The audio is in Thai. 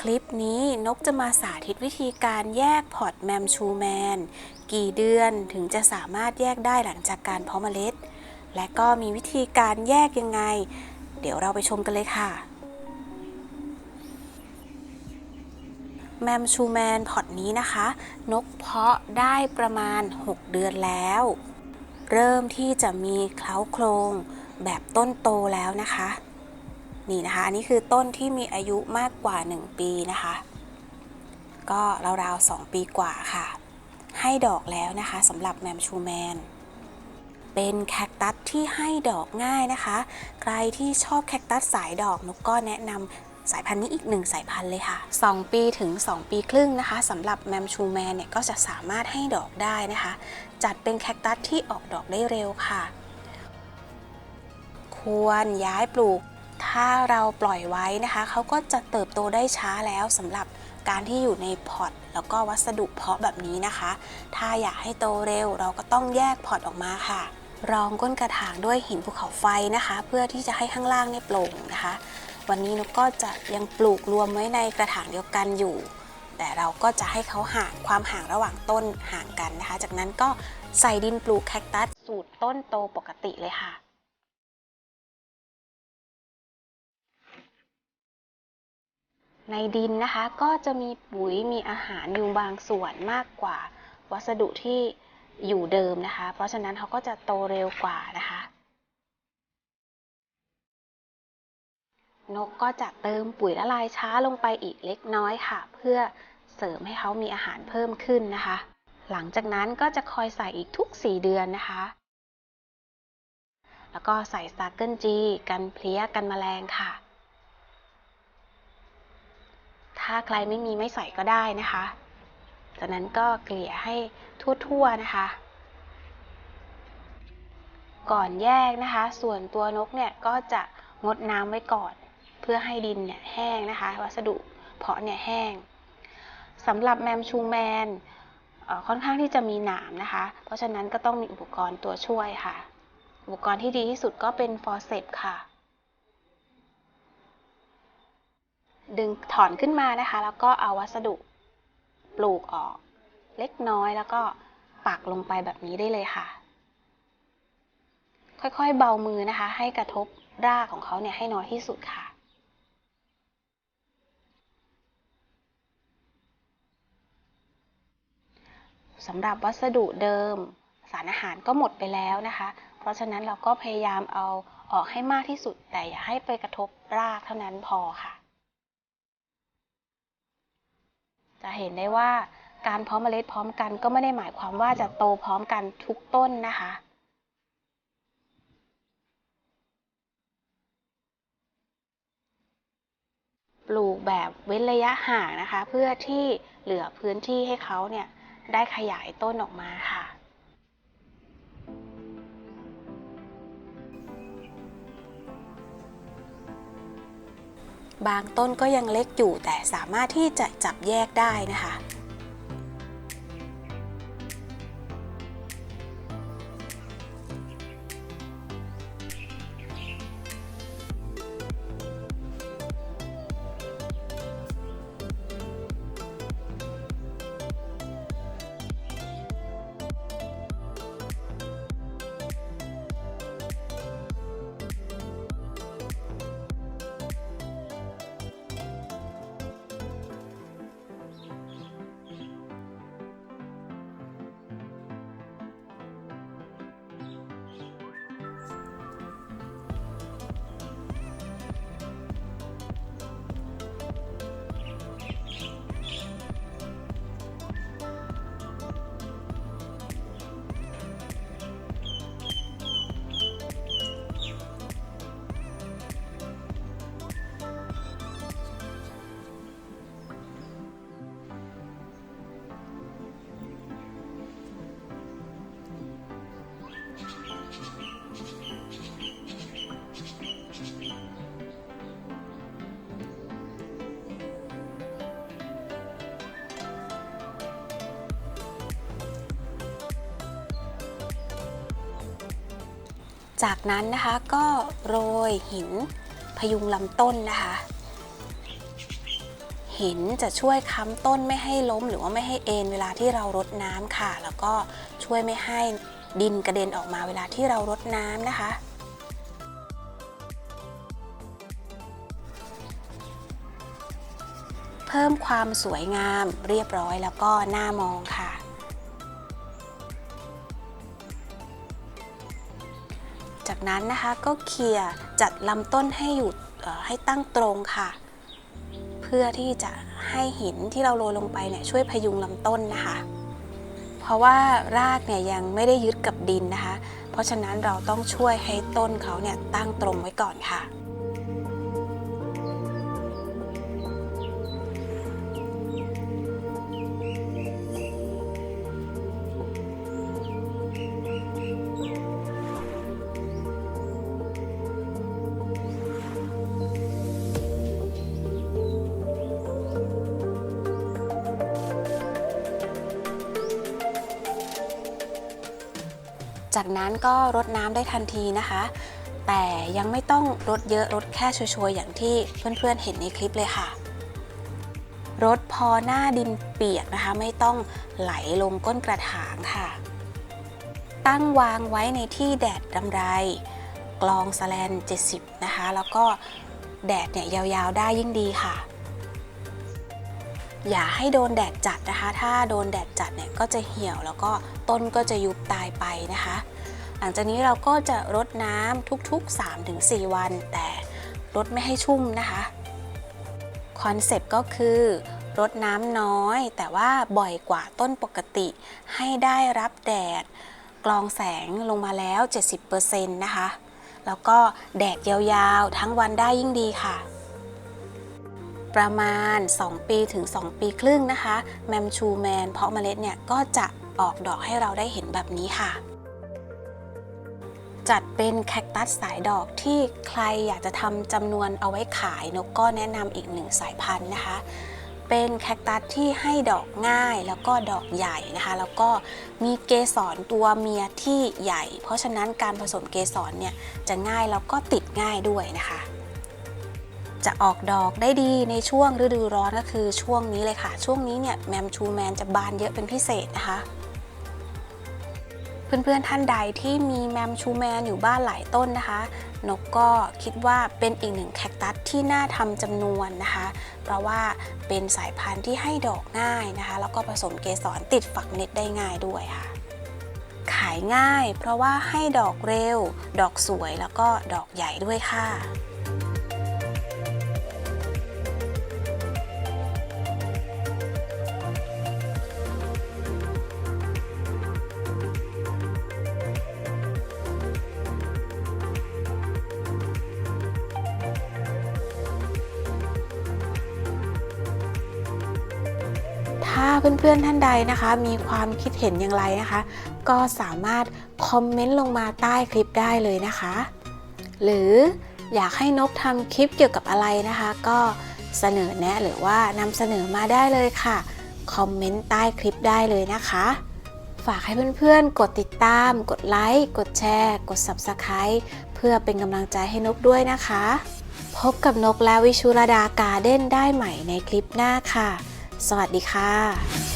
คลิปนี้นกจะมาสาธิตวิธีการแยกพอร์ตแมมชูแมนกี่เดือนถึงจะสามารถแยกได้หลังจากการเพาะเมล็ดและก็มีวิธีการแยกยังไงเดี๋ยวเราไปชมกันเลยค่ะแมมชูแมนพอร์ตนี้นะคะนกเพาะได้ประมาณ6เดือนแล้วเริ่มที่จะมีเคล้าโครงแบบต้นโตแล้วนะคะนี่นะคะอันนี้คือต้นที่มีอายุมากกว่า1ปีนะคะก็ราวๆ2ปีกว่าค่ะให้ดอกแล้วนะคะสำหรับแมมชูแมนเป็นแคคตัสที่ให้ดอกง่ายนะคะใครที่ชอบแคคตัสสายดอกนกก็แนะนำสายพันธุ์นี้อีก1สายพันธุ์เลยค่ะ2ปีถึง2ปีครึ่งนะคะสำหรับแมมชูแมนเนี่ยก็จะสามารถให้ดอกได้นะคะจัดเป็นแคคตัสที่ออกดอกได้เร็วค่ะควรย้ายปลูกถ้าเราปล่อยไว้นะคะเขาก็จะเติบโตได้ช้าแล้วสำหรับการที่อยู่ในพอร์ตแล้วก็วัสดุเพาะแบบนี้นะคะถ้าอยากให้โตเร็วเราก็ต้องแยกพอร์ตออกมาค่ะรองก้นกระถางด้วยหินภูเขาไฟนะคะเพื่อที่จะให้ข้างล่างเนี่ยโปร่งนะคะวันนี้นกก็จะยังปลูกรวมไว้ในกระถางเดียวกันอยู่แต่เราก็จะให้เขาความห่างระหว่างต้นห่างกันนะคะจากนั้นก็ใส่ดินปลูกแคคตัสสูตรต้นโตปกติเลยค่ะในดินนะคะก็จะมีปุ๋ยมีอาหารอยู่บางส่วนมากกว่าวัสดุที่อยู่เดิมนะคะเพราะฉะนั้นเขาก็จะโตเร็วกว่านะคะนกก็จะเติมปุ๋ยละลายช้าลงไปอีกเล็กน้อยค่ะเพื่อเสริมให้เขามีอาหารเพิ่มขึ้นนะคะหลังจากนั้นก็จะคอยใส่อีกทุก4เดือนนะคะแล้วก็ใส่สตาร์เกิลจีกันเพลี้ยกันแมลงค่ะถ้าใครไม่มีไม่ใส่ก็ได้นะคะจากนั้นก็เกลี่ยให้ทั่วๆนะคะก่อนแยกนะคะส่วนตัวนกเนี่ยก็จะงดน้ำไว้ก่อนเพื่อให้ดินเนี่ยแห้งนะคะวัสดุเพาะเนี่ยแห้งสำหรับแมมชูแมนค่อนข้างที่จะมีหนามนะคะเพราะฉะนั้นก็ต้องมีอุปกรณ์ตัวช่วยค่ะอุปกรณ์ที่ดีที่สุดก็เป็นฟอร์เซปค่ะดึงถอนขึ้นมานะคะแล้วก็เอาวัสดุปลูกออกเล็กน้อยแล้วก็ปักลงไปแบบนี้ได้เลยค่ะค่อยๆเบามือนะคะให้กระทบรากของเขาเนี่ยให้น้อยที่สุดค่ะสำหรับวัสดุเดิมสารอาหารก็หมดไปแล้วนะคะเพราะฉะนั้นเราก็พยายามเอาออกให้มากที่สุดแต่อย่าให้ไปกระทบรากเท่านั้นพอค่ะจะเห็นได้ว่าการเพาะเมล็ดพร้อมกันก็ไม่ได้หมายความว่าจะโตพร้อมกันทุกต้นนะคะปลูกแบบเว้นระยะห่างนะคะเพื่อที่เหลือพื้นที่ให้เขาเนี่ยได้ขยายต้นออกมาค่ะบางต้นก็ยังเล็กอยู่แต่สามารถที่จะจับแยกได้นะคะจากนั้นนะคะก็โรยหินพยุงลำต้นนะคะ หินจะช่วยค้ำต้นไม่ให้ล้มหรือว่าไม่ให้เอ็นเวลาที่เรารดน้ำค่ะแล้วก็ช่วยไม่ให้ดินกระเด็นออกมาเวลาที่เรารดน้ำนะคะเพิ่มความสวยงามเรียบร้อยแล้วก็น่ามองค่ะจากนั้นนะคะก็เขี่ยจัดลำต้นให้อยู่ให้ตั้งตรงค่ะเพื่อที่จะให้หินที่เราโรยลงไปเนี่ยช่วยพยุงลำต้นนะคะเพราะว่ารากเนี่ยยังไม่ได้ยึดกับดินนะคะเพราะฉะนั้นเราต้องช่วยให้ต้นเขาเนี่ยตั้งตรงไว้ก่อนค่ะจากนั้นก็รดน้ำได้ทันทีนะคะแต่ยังไม่ต้องรดเยอะรดแค่โชยๆอย่างที่เพื่อนๆเห็นในคลิปเลยค่ะรดพอหน้าดินเปียกนะคะไม่ต้องไหลลงก้นกระถางค่ะตั้งวางไว้ในที่แดดรำไรกรองแสแลน70นะคะแล้วก็แดดเนี่ยยาวๆได้ยิ่งดีค่ะอย่าให้โดนแดดจัดนะคะถ้าโดนแดดจัดเนี่ยก็จะเหี่ยวแล้วก็ต้นก็จะยุบตายไปนะคะหลังจากนี้เราก็จะรดน้ำทุกๆ 3-4 วันแต่รดไม่ให้ชุ่มนะคะคอนเซ็ปต์ก็คือรดน้ำน้อยแต่ว่าบ่อยกว่าต้นปกติให้ได้รับแดดกรองแสงลงมาแล้ว 70% นะคะแล้วก็แดดยาวๆทั้งวันได้ยิ่งดีค่ะประมาณ2 ปีถึง2 ปีครึ่งนะคะแมมชูแมนเพาะเมล็ดเนี่ยก็จะออกดอกให้เราได้เห็นแบบนี้ค่ะจัดเป็นแคคตัสสายดอกที่ใครอยากจะทำจำนวนเอาไว้ขายนกก็แนะนำอีก1 สายพันธุ์นะคะเป็นแคคตัสที่ให้ดอกง่ายแล้วก็ดอกใหญ่นะคะแล้วก็มีเกสรตัวเมียที่ใหญ่เพราะฉะนั้นการผสมเกสรเนี่ยจะง่ายแล้วก็ติดง่ายด้วยนะคะจะออกดอกได้ดีในช่วงฤดูร้อนก็คือช่วงนี้เลยค่ะช่วงนี้เนี่ยแมมชูแมนจะบานเยอะเป็นพิเศษนะคะเพื่อนๆท่านใดที่มีแมมชูแมนอยู่บ้านหลายต้นนะคะนกก็คิดว่าเป็นอีก1 แคคตัสที่น่าทำจำนวนนะคะเพราะว่าเป็นสายพันธุ์ที่ให้ดอกง่ายนะคะแล้วก็ผสมเกสรติดฝักเม็ดได้ง่ายด้วยค่ะขายง่ายเพราะว่าให้ดอกเร็วดอกสวยแล้วก็ดอกใหญ่ด้วยค่ะถ้าเพื่อนๆท่านใดนะคะมีความคิดเห็นอย่างไรนะคะก็สามารถคอมเมนต์ลงมาใต้คลิปได้เลยนะคะหรืออยากให้นกทำคลิปเกี่ยวกับอะไรนะคะก็เสนอแนะหรือว่านำเสนอมาได้เลยค่ะคอมเมนต์ใต้คลิปได้เลยนะคะฝากให้เพื่อนๆกดติดตามกดไลค์กดแชร์กด Subscribe เพื่อเป็นกำลังใจให้นกด้วยนะคะพบกับนกและวิชุรดาการ์เด้นได้ใหม่ในคลิปหน้าค่ะสวัสดีค่ะ